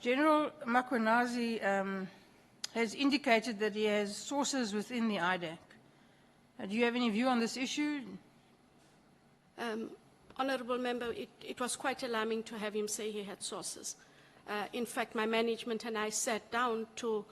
General Makhwanazi has indicated that he has sources within the IDAC. Do you have any view on this issue? Honourable Member, it was quite alarming to have him say he had sources. In fact, my management and I sat down to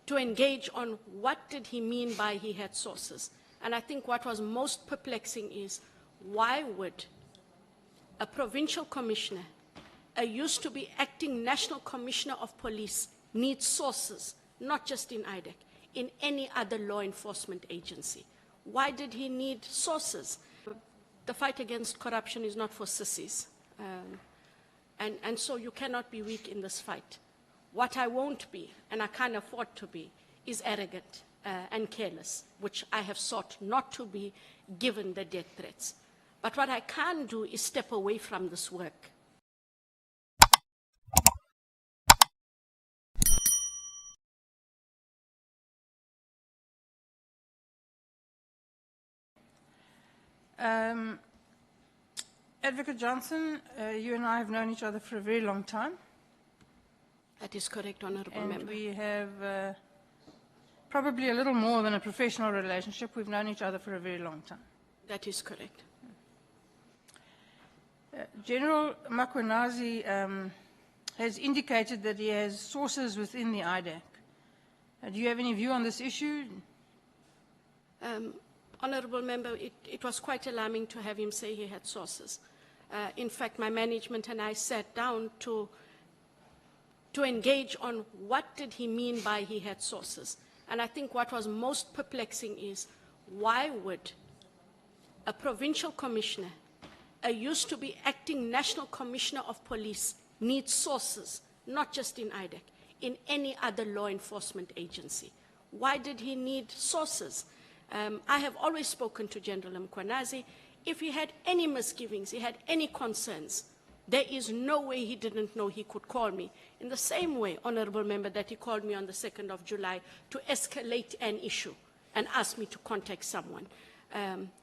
engage on what did he mean by he had sources. And I think what was most perplexing is why would a provincial commissioner, a used to be acting national commissioner of police, need sources, not just in IDAC, in any other law enforcement agency? Why did he need sources? The fight against corruption is not for sissies. And so you cannot be weak in this fight. What I won't be, and I can't afford to be, is arrogant and careless, which I have sought not to be given the death threats. But what I can do is step away from this work. Advocate Johnson, you and I have known each other for a very long time. That is correct, Honourable And Member. we have probably a little more than a professional relationship. We've known each other for a very long time. That is correct. General Makhwanazi has indicated that he has sources within the IDAC. Do you have any view on this issue? Honourable Member, it was quite alarming to have him say he had sources. In fact, my management and I sat down to engage on what did he mean by he had sources. And I think what was most perplexing is why would a provincial commissioner, a used to be acting national commissioner of police, need sources, not just in IDAC, in any other law enforcement agency? Why did he need sources? I have always spoken to General Makhwanazi. If he had any misgivings, he had any concerns, there is no way he didn't know he could call me. In the same way, Honourable Member, that he called me on the 2nd of July to escalate an issue and ask me to contact someone.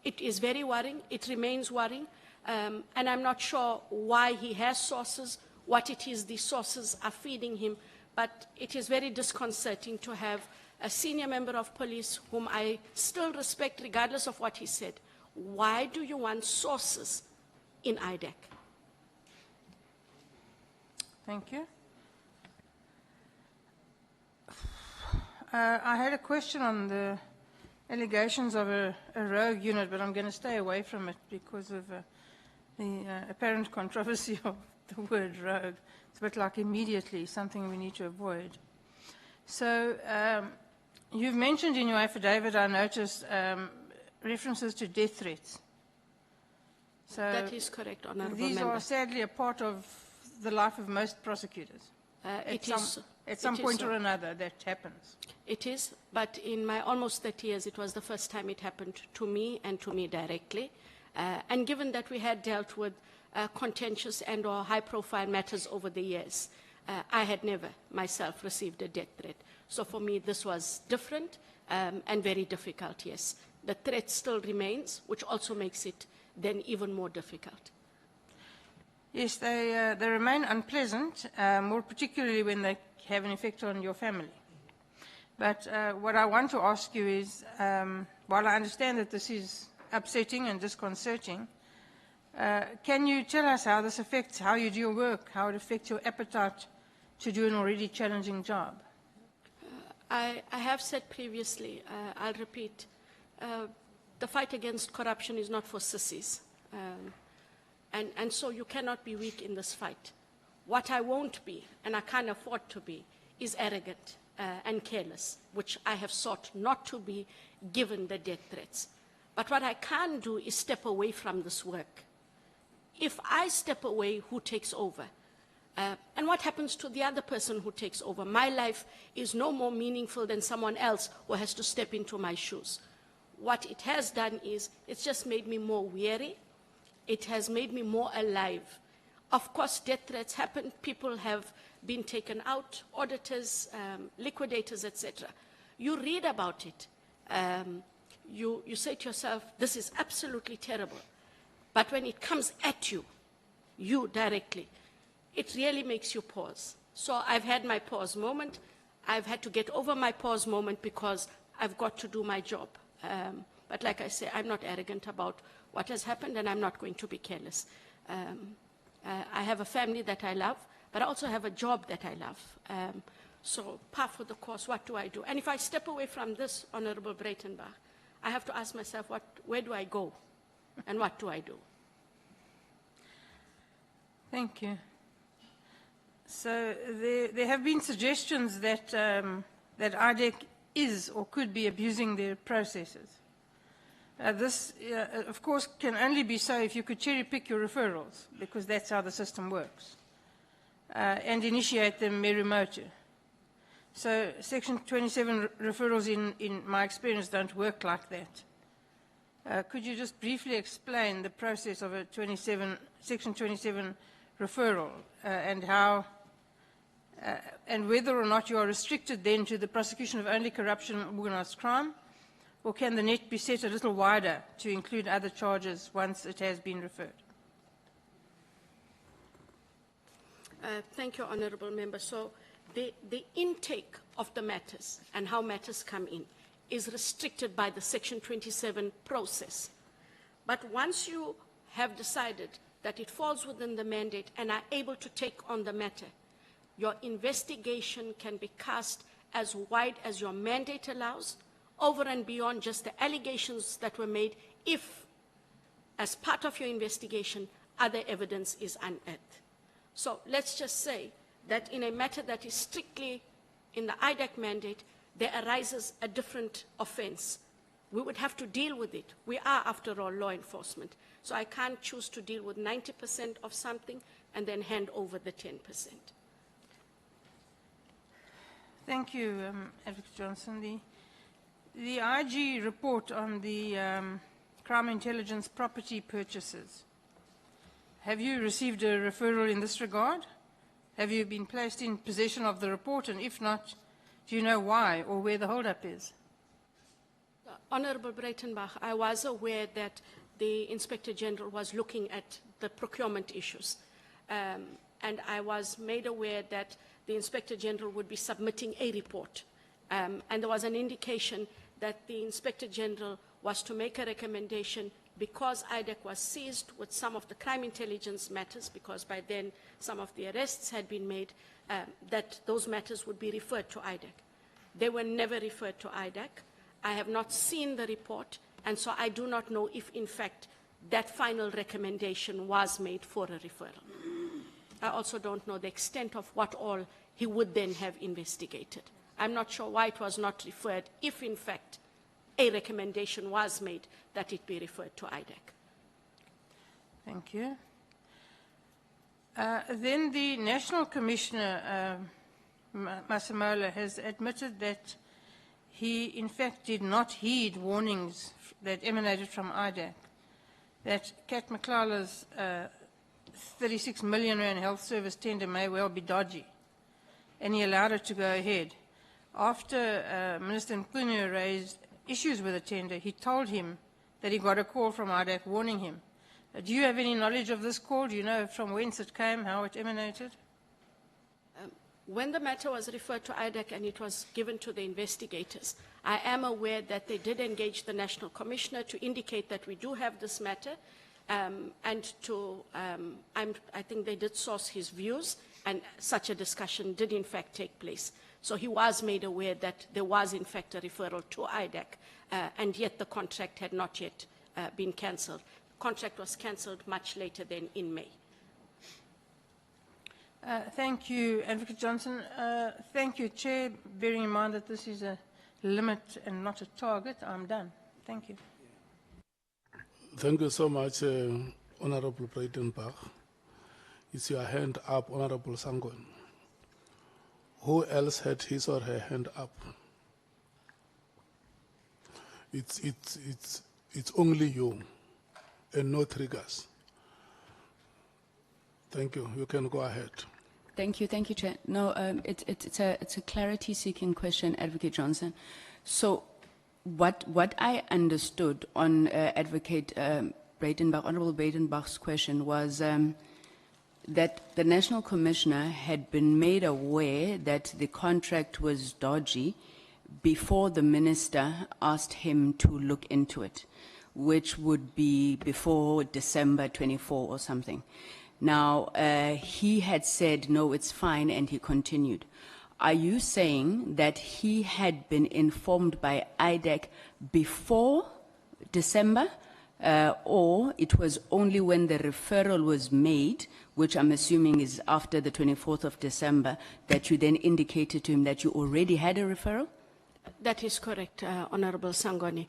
It is very worrying. It remains worrying. And I'm not sure why he has sources, what it is the sources are feeding him, but it is very disconcerting to have a senior member of police whom I still respect regardless of what he said. Why do you want sources in IDAC? Thank you. I had a question on the allegations of a rogue unit, but I'm going to stay away from it because of the apparent controversy of the word rogue. It's a bit like immediately, something we need to avoid. So you've mentioned in your affidavit, I noticed, references to death threats. So that is correct, Honourable Member. These are sadly a part of the life of most prosecutors. At some point or another, that happens. It is, but in my almost 30 years, it was the first time it happened to me and to me directly. And given that we had dealt with contentious and or high-profile matters over the years, I had never myself received a death threat. So for me, this was different and very difficult, yes. The threat still remains, which also makes it then even more difficult. Yes, they remain unpleasant, more particularly when they have an effect on your family. But what I want to ask you is, while I understand that this is upsetting and disconcerting, can you tell us how this affects how you do your work, how it affects your appetite to do an already challenging job? I have said previously, I'll repeat, the fight against corruption is not for sissies. And so you cannot be weak in this fight. What I won't be, and I can't afford to be, is arrogant and careless, which I have sought not to be given the death threats. But what I can do is step away from this work. If I step away, who takes over? And what happens to the other person who takes over? My life is no more meaningful than someone else who has to step into my shoes. What it has done is, it's just made me more weary. It has made me more alive. Of course, death threats happen. People have been taken out, auditors, liquidators, etc. You read about it. You say to yourself, this is absolutely terrible. But when it comes at you, you directly, it really makes you pause. So I've had my pause moment. I've had to get over my pause moment because I've got to do my job. But like I say, I'm not arrogant about what has happened, and I'm not going to be careless. I have a family that I love, but I also have a job that I love. So par for the course, what do I do? And if I step away from this, Honorable Breytenbach, I have to ask myself, where do I go? And what do I do? Thank you. So there have been suggestions that, that IDAC is or could be abusing their processes. This, of course, can only be so if you could cherry-pick your referrals, because that's how the system works, and initiate them mere motu. So Section 27 referrals, in my experience, don't work like that. Could you just briefly explain the process of a Section 27 referral and how, and whether or not you are restricted then to the prosecution of only corruption and organised crime, or can the net be set a little wider to include other charges once it has been referred? Thank you, Honourable Member. So the intake of the matters and how matters come in is restricted by the Section 27 process. But once you have decided that it falls within the mandate and are able to take on the matter, your investigation can be cast as wide as your mandate allows, over and beyond just the allegations that were made, if, as part of your investigation, other evidence is unearthed. So let's just say that in a matter that is strictly in the IDAC mandate, there arises a different offense. We would have to deal with it. We are, after all, law enforcement. So I can't choose to deal with 90% of something and then hand over the 10%. Thank you, Advocate Johnson. The IG report on the crime intelligence property purchases. Have you received a referral in this regard? Have you been placed in possession of the report? And if not, do you know why or where the holdup is? Honourable Breytenbach, I was aware that the Inspector General was looking at the procurement issues. And I was made aware that the Inspector General would be submitting a report. And there was an indication that the Inspector General was to make a recommendation, because IDAC was seized with some of the crime intelligence matters, because by then some of the arrests had been made, that those matters would be referred to IDAC. They were never referred to IDAC. I have not seen the report, and so I do not know if, in fact, that final recommendation was made for a referral. I also don't know the extent of what all he would then have investigated. I'm not sure why it was not referred, if, in fact, a recommendation was made that it be referred to IDAC. Thank you. Then the National Commissioner, Masemola, has admitted that he, in fact, did not heed warnings that emanated from IDAC, that Cat McClallah's 36 million rand health service tender may well be dodgy, and he allowed it to go ahead. After Minister Mkhunu raised issues with the tender, he told him that he got a call from IDAC warning him. Do you have any knowledge of this call? Do you know from whence it came, how it emanated? When the matter was referred to IDAC and it was given to the investigators, I am aware that they did engage the National Commissioner to indicate that we do have this matter, and to, I think they did source his views, and such a discussion did in fact take place. So he was made aware that there was in fact a referral to IDAC, and yet the contract had not yet been cancelled. The contract was cancelled much later than in May. Thank you, Advocate Johnson. Thank you, Chair. Bearing in mind that this is a limit and not a target, I'm done. Thank you. Thank you so much, Honourable Breytenbach. It's your hand up, Honourable Sangon. Who else had his or her hand up? It's only you, and no triggers. Thank you. You can go ahead. Thank you, Chair. No, it's a clarity-seeking question, Advocate Johnson. So, what I understood on Advocate Breytenbach, Honourable Breytenbach's question was that the National Commissioner had been made aware that the contract was dodgy before the Minister asked him to look into it, which would be before December 24 or something. Now, he had said, no, it's fine, and he continued. Are you saying that he had been informed by IDAC before December, or it was only when the referral was made, which I'm assuming is after the 24th of December, that you then indicated to him that you already had a referral? That is correct, Honorable Sangoni.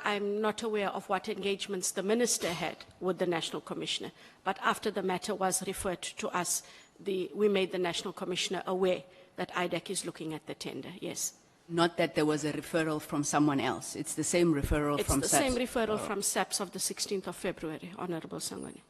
I'm not aware of what engagements the Minister had with the National Commissioner, but after the matter was referred to us, we made the National Commissioner aware that IDAC is looking at the tender, yes. Not that there was a referral from someone else. It's the same referral from SAPS. It's the same referral from SAPS of the 16th of February, Honorable Sangoni.